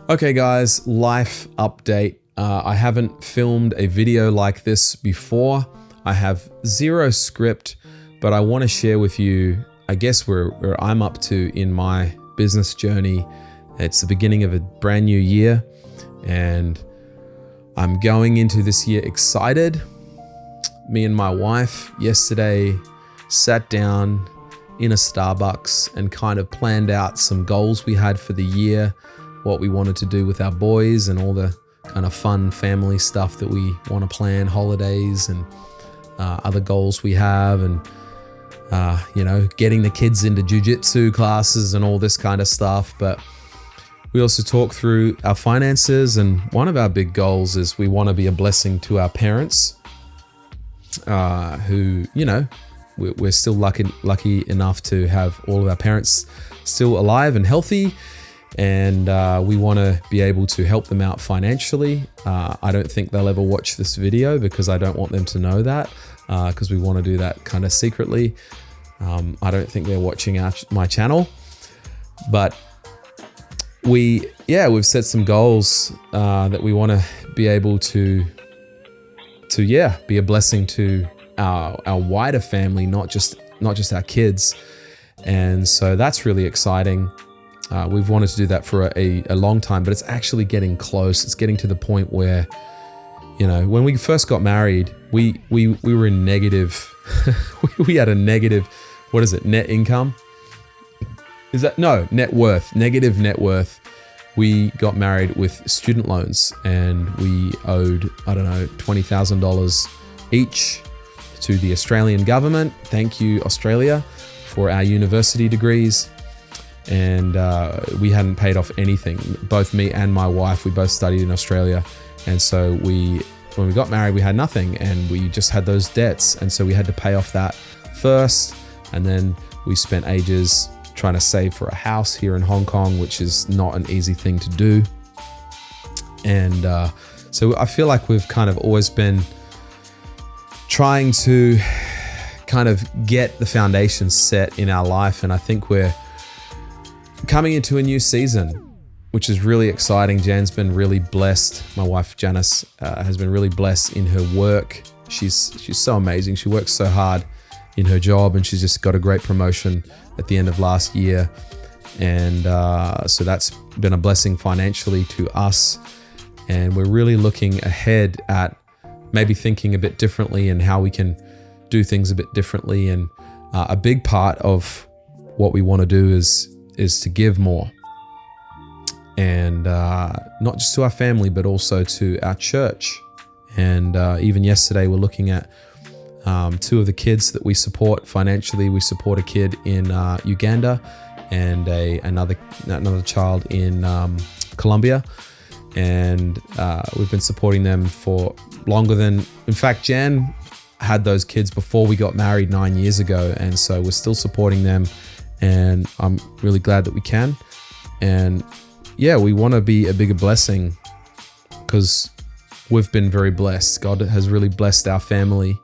Okay guys, life update. I haven't filmed a video like this before. I have zero script, but I want to share with you, I guess, where I'm up to in my business journey. It's the beginning of a brand new year, and I'm going into this year excited. Me and my wife yesterday sat down in a Starbucks and kind of planned out some goals we had for the year, what we wanted to do with our boys and all the kind of fun family stuff that we want to plan, holidays and other goals we have, and getting the kids into jujitsu classes and all this kind of stuff. But we also talk through our finances, and one of our big goals is we want to be a blessing to our parents, who, we're still lucky enough to have all of our parents still alive and healthy. And we want to be able to help them out financially. I don't think they'll ever watch this video because I don't want them to know that, because we want to do that kind of secretly. I don't think they're watching my channel, but we've set some goals that we want to be able to be a blessing to our wider family, not just our kids. And so that's really exciting. We've wanted to do that for a long time, but it's actually getting close. It's getting to the point where, when we first got married, we were in negative. We had a negative, what is it? Net income? Net worth, negative net worth. We got married with student loans, and we owed, $20,000 each to the Australian government. Thank you, Australia, for our university degrees. And we hadn't paid off anything. Both me and my wife, we both studied in Australia. And so when we got married, we had nothing, and we just had those debts. And so we had to pay off that first. And then we spent ages trying to save for a house here in Hong Kong, which is not an easy thing to do. And so I feel like we've kind of always been trying to kind of get the foundation set in our life. And I think we're coming into a new season, which is really exciting. Jan's been really blessed. My wife, Janice, has been really blessed in her work. She's so amazing. She works so hard in her job, and she's just got a great promotion at the end of last year. And so that's been a blessing financially to us. And we're really looking ahead at maybe thinking a bit differently and how we can do things a bit differently. And a big part of what we want to do is to give more, and not just to our family, but also to our church. And even yesterday, we're looking at two of the kids that we support financially. We support a kid in Uganda and another child in Colombia, and we've been supporting them for longer than, in fact, Jan had those kids before we got married 9 years ago, and so we're still supporting them. And I'm really glad that we can. And we want to be a bigger blessing because we've been very blessed. God has really blessed our family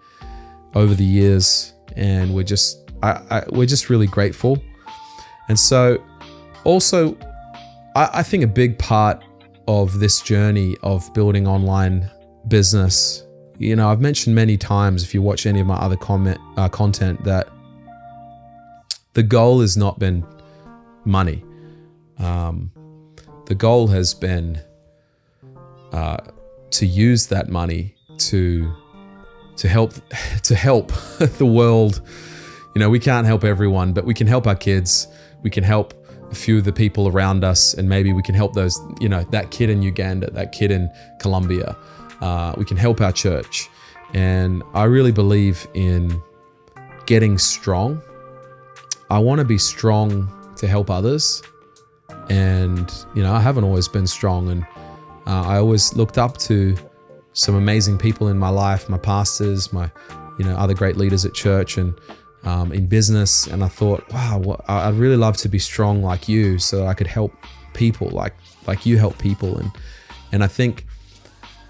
over the years, and we're just really grateful. And so also, I think a big part of this journey of building online business, I've mentioned many times, if you watch any of my other content, that the goal has not been money. The goal has been to use that money to help the world. We can't help everyone, but we can help our kids. We can help a few of the people around us, and maybe we can help those, that kid in Uganda, that kid in Colombia. We can help our church. And I really believe in getting strong. I want to be strong to help others. And, I haven't always been strong. And I always looked up to some amazing people in my life, my pastors, my, other great leaders at church and in business. And I thought, wow, I'd really love to be strong like you so that I could help people like you help people. And I think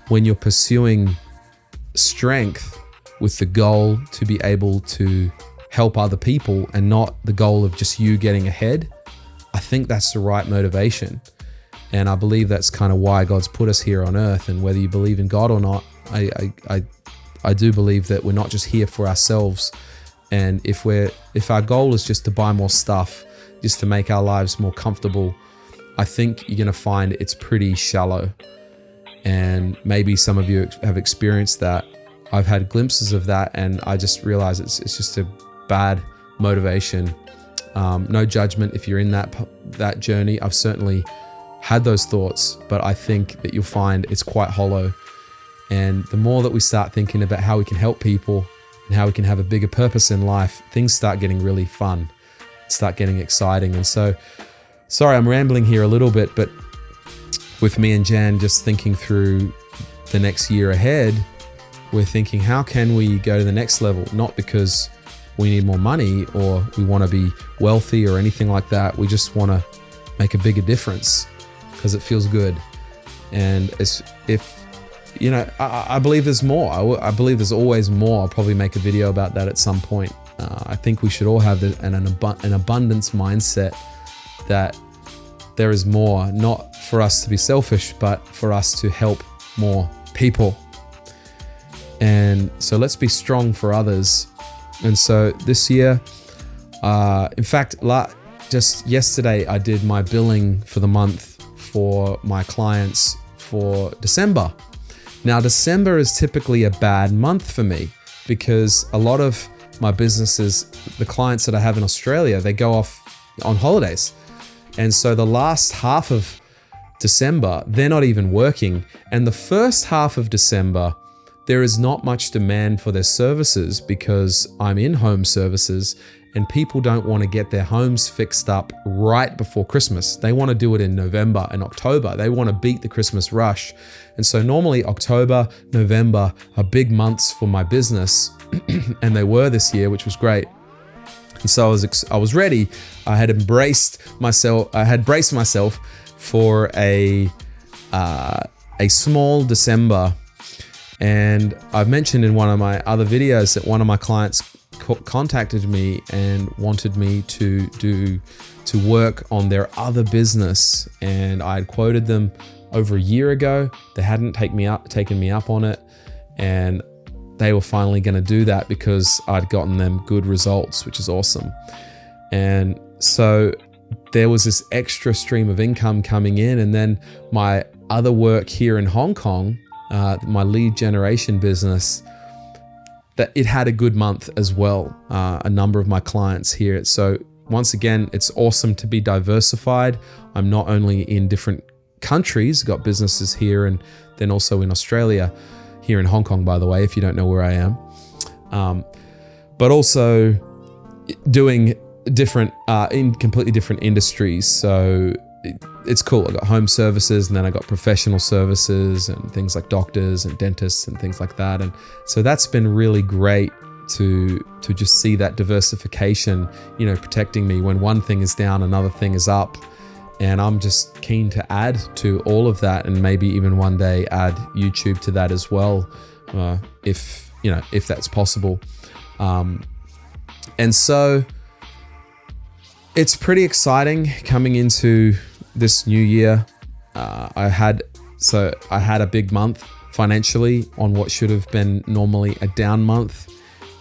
when you're pursuing strength with the goal to be able to help other people and not the goal of just you getting ahead, I think that's the right motivation. And I believe that's kind of why God's put us here on earth. And whether you believe in God or not, I do believe that we're not just here for ourselves. And if our goal is just to buy more stuff, just to make our lives more comfortable, I think you're going to find it's pretty shallow. And maybe some of you have experienced that. I've had glimpses of that, and I just realize it's just a bad motivation. No judgment if you're in that journey. I've certainly had those thoughts, but I think that you'll find it's quite hollow. And the more that we start thinking about how we can help people and how we can have a bigger purpose in life, things start getting really fun, start getting exciting. And so, sorry, I'm rambling here a little bit, but with me and Jan just thinking through the next year ahead, we're thinking, how can we go to the next level? Not because we need more money or we want to be wealthy or anything like that. We just want to make a bigger difference because it feels good. And I believe there's more. I believe there's always more. I'll probably make a video about that at some point. I think we should all have an abundance mindset that there is more, not for us to be selfish, but for us to help more people. And so let's be strong for others. And so this year, in fact, just yesterday, I did my billing for the month for my clients for December. Now, December is typically a bad month for me because a lot of my businesses, the clients that I have in Australia, they go off on holidays. And so the last half of December, they're not even working. And the first half of December, there is not much demand for their services because I'm in home services and people don't want to get their homes fixed up right before Christmas. They want to do it in November and October. They want to beat the Christmas rush. And so normally October, November are big months for my business and they were this year, which was great. And so I was ready. I had braced myself for a small December. And I've mentioned in one of my other videos that one of my clients contacted me and wanted me to work on their other business. And I had quoted them over a year ago. They hadn't taken me up on it. And they were finally going to do that because I'd gotten them good results, which is awesome. And so there was this extra stream of income coming in. And then my other work here in Hong Kong, my lead generation business, that it had a good month as well. A number of my clients here. So once again, it's awesome to be diversified. I'm not only in different countries, got businesses here and then also in Australia, here in Hong Kong, by the way, if you don't know where I am, but also doing different, in completely different industries. So it's cool. I got home services and then I got professional services and things like doctors and dentists and things like that. And so that's been really great to just see that diversification, protecting me. When one thing is down, another thing is up. And I'm just keen to add to all of that and maybe even one day add YouTube to that as well, if that's possible. And so it's pretty exciting coming into this new year. I had a big month financially on what should have been normally a down month.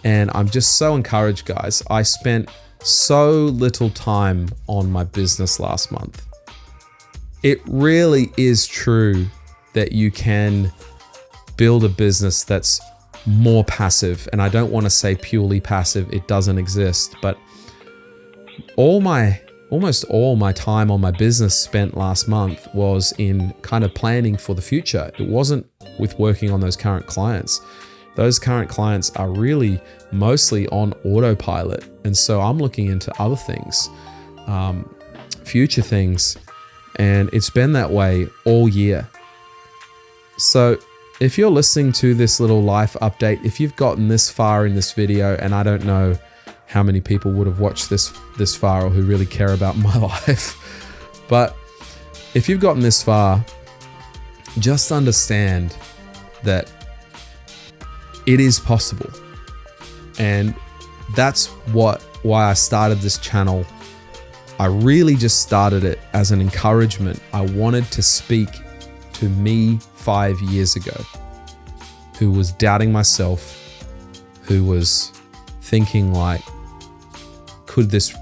And I'm just so encouraged, guys. I spent so little time on my business last month. It really is true that you can build a business that's more passive. And I don't want to say purely passive. It doesn't exist. But almost all my time on my business spent last month was in kind of planning for the future. It wasn't with working on those current clients. Those current clients are really mostly on autopilot. And so I'm looking into other things, future things. And it's been that way all year. So if you're listening to this little life update, if you've gotten this far in this video, and I don't know how many people would have watched this far or who really care about my life, but if you've gotten this far, just understand that it is possible. And that's why I started this channel I really just started it as an encouragement. I wanted to speak to me 5 years ago, who was doubting myself, who was thinking like, could this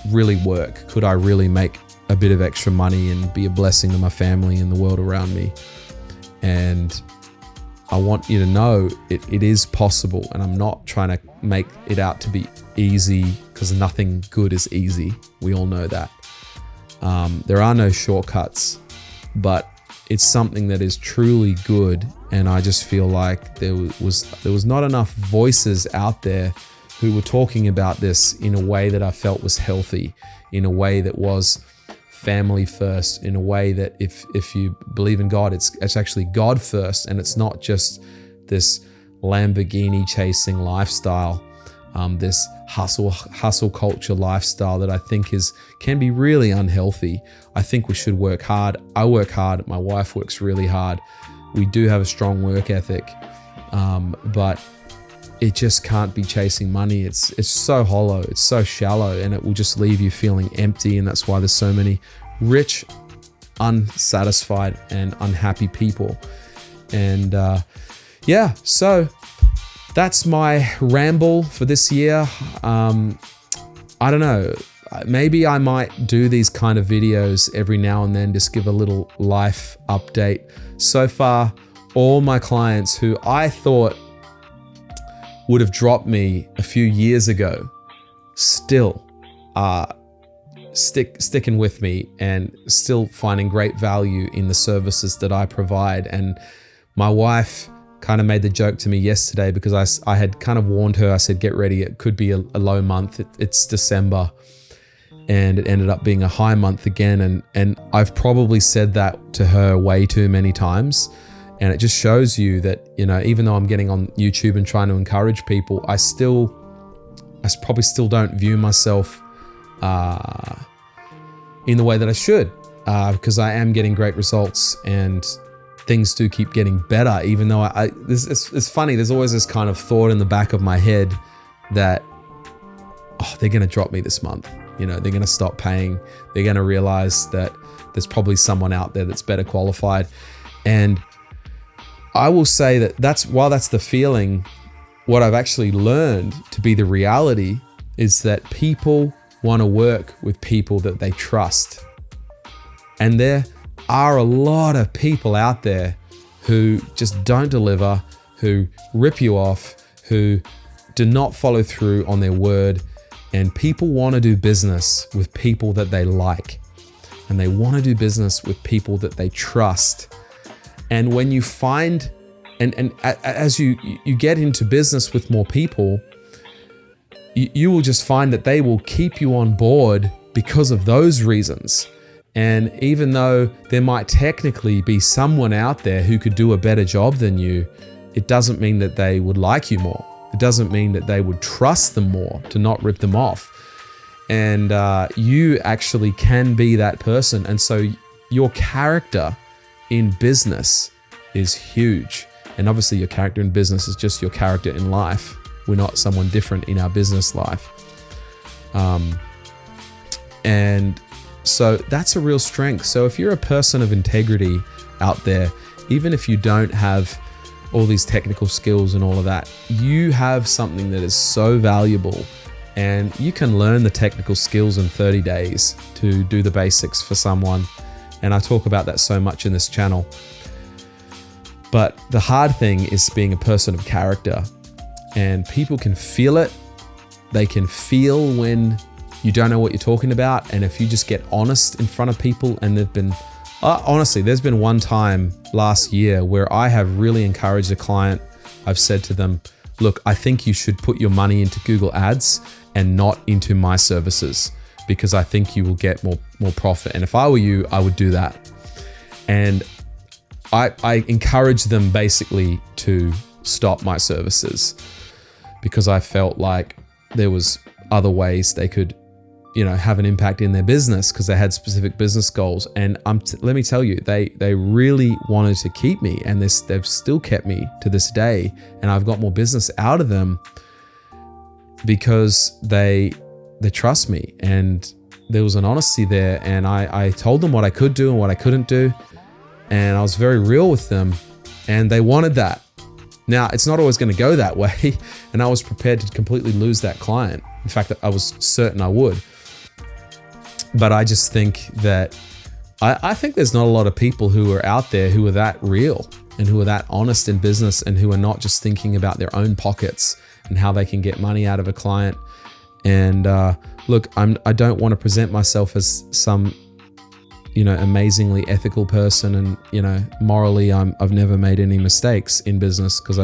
really work? Could I really make a bit of extra money and be a blessing to my family and the world around me? And I want you to know it is possible, and I'm not trying to make it out to be easy, because nothing good is easy. We all know that. There are no shortcuts, but it's something that is truly good. And I just feel like there was not enough voices out there who were talking about this in a way that I felt was healthy, in a way that was family first, in a way that if you believe in God, it's actually God first, and it's not just this Lamborghini chasing lifestyle, this hustle culture lifestyle that I think can be really unhealthy. I think we should work hard. I work hard. My wife works really hard. We do have a strong work ethic, but it just can't be chasing money. It's so hollow, it's so shallow, and it will just leave you feeling empty. And that's why there's so many rich, unsatisfied, and unhappy people. And so that's my ramble for this year. I don't know, maybe I might do these kind of videos every now and then, just give a little life update. So far, all my clients who I thought would have dropped me a few years ago still are sticking with me and still finding great value in the services that I provide. And my wife kind of made the joke to me yesterday, because I had kind of warned her. I said, get ready, it could be a low month. It's December, and it ended up being a high month again. And I've probably said that to her way too many times. And it just shows you that, even though I'm getting on YouTube and trying to encourage people, I probably still don't view myself in the way that I should, because I am getting great results and things do keep getting better. Even though it's funny, there's always this kind of thought in the back of my head that, they're going to drop me this month. They're going to stop paying. They're going to realize that there's probably someone out there that's better qualified. And I will say that while that's the feeling, what I've actually learned to be the reality is that people want to work with people that they trust. And there are a lot of people out there who just don't deliver, who rip you off, who do not follow through on their word. And people want to do business with people that they like. And they want to do business with people that they trust. And when you find, and as you get into business with more people, you will just find that they will keep you on board because of those reasons. And even though there might technically be someone out there who could do a better job than you, it doesn't mean that they would like you more. It doesn't mean that they would trust them more to not rip them off. And you actually can be that person. And so your character in business is huge. And obviously your character in business is just your character in life. We're not someone different in our business life. And so that's a real strength. So if you're a person of integrity out there, even if you don't have all these technical skills and all of that, you have something that is so valuable, and you can learn the technical skills in 30 days to do the basics for someone. And I talk about that so much in this channel. But the hard thing is being a person of character, and people can feel it. They can feel when you don't know what you're talking about. And if you just get honest in front of people, and honestly, there's been one time last year where I have really encouraged a client. I've said to them, look, I think you should put your money into Google Ads and not into my services, because I think you will get more profit. And if I were you, I would do that. And I encouraged them basically to stop my services, because I felt like there was other ways they could, have an impact in their business, because they had specific business goals. And let me tell you, they really wanted to keep me, and they've still kept me to this day. And I've got more business out of them because they trust me. And there was an honesty there, and I told them what I could do and what I couldn't do, and I was very real with them, and they wanted that. Now, it's not always going to go that way, and I was prepared to completely lose that client. In fact, I was certain I would. But I just think that I think there's not a lot of people who are out there who are that real and who are that honest in business, and who are not just thinking about their own pockets and how they can get money out of a client. And look, I don't want to present myself as some, amazingly ethical person, and morally I've never made any mistakes in business, because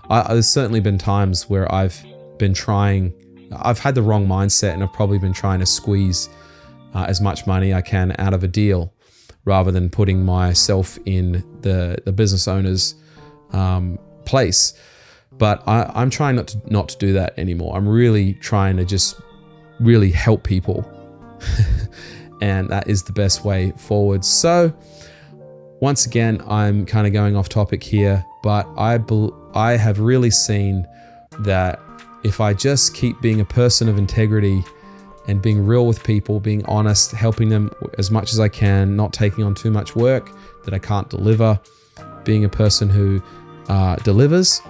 there's certainly been times where I've had the wrong mindset, and I've probably been trying to squeeze as much money I can out of a deal, rather than putting myself in the business owner's place. But I'm trying not to do that anymore. I'm really trying to just really help people. And that is the best way forward. So once again, I'm kind of going off topic here, but I have really seen that if I just keep being a person of integrity and being real with people, being honest, helping them as much as I can, not taking on too much work that I can't deliver, being a person who delivers,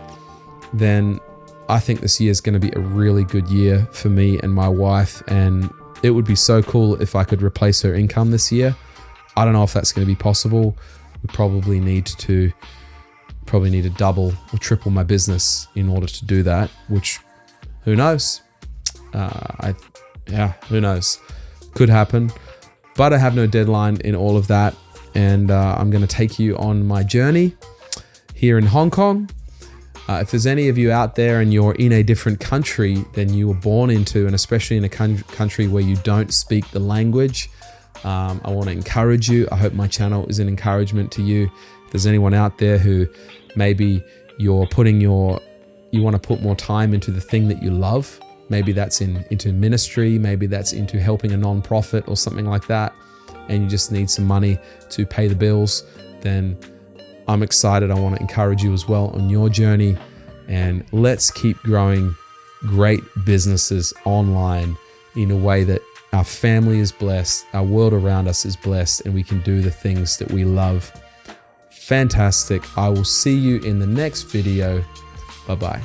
then I think this year is going to be a really good year for me and my wife. And it would be so cool if I could replace her income this year. I don't know if that's going to be possible. We probably need to double or triple my business in order to do that, which who knows? Who knows? Could happen, but I have no deadline in all of that. And I'm going to take you on my journey here in Hong Kong. If there's any of you out there and you're in a different country than you were born into, and especially in a country where you don't speak the language, I want to encourage you. I hope my channel is an encouragement to you. If there's anyone out there who maybe you want to put more time into the thing that you love, maybe that's into ministry, maybe that's into helping a non-profit or something like that, and you just need some money to pay the bills, then I'm excited. I want to encourage you as well on your journey, and let's keep growing great businesses online in a way that our family is blessed, our world around us is blessed, and we can do the things that we love. Fantastic. I will see you in the next video. Bye-bye.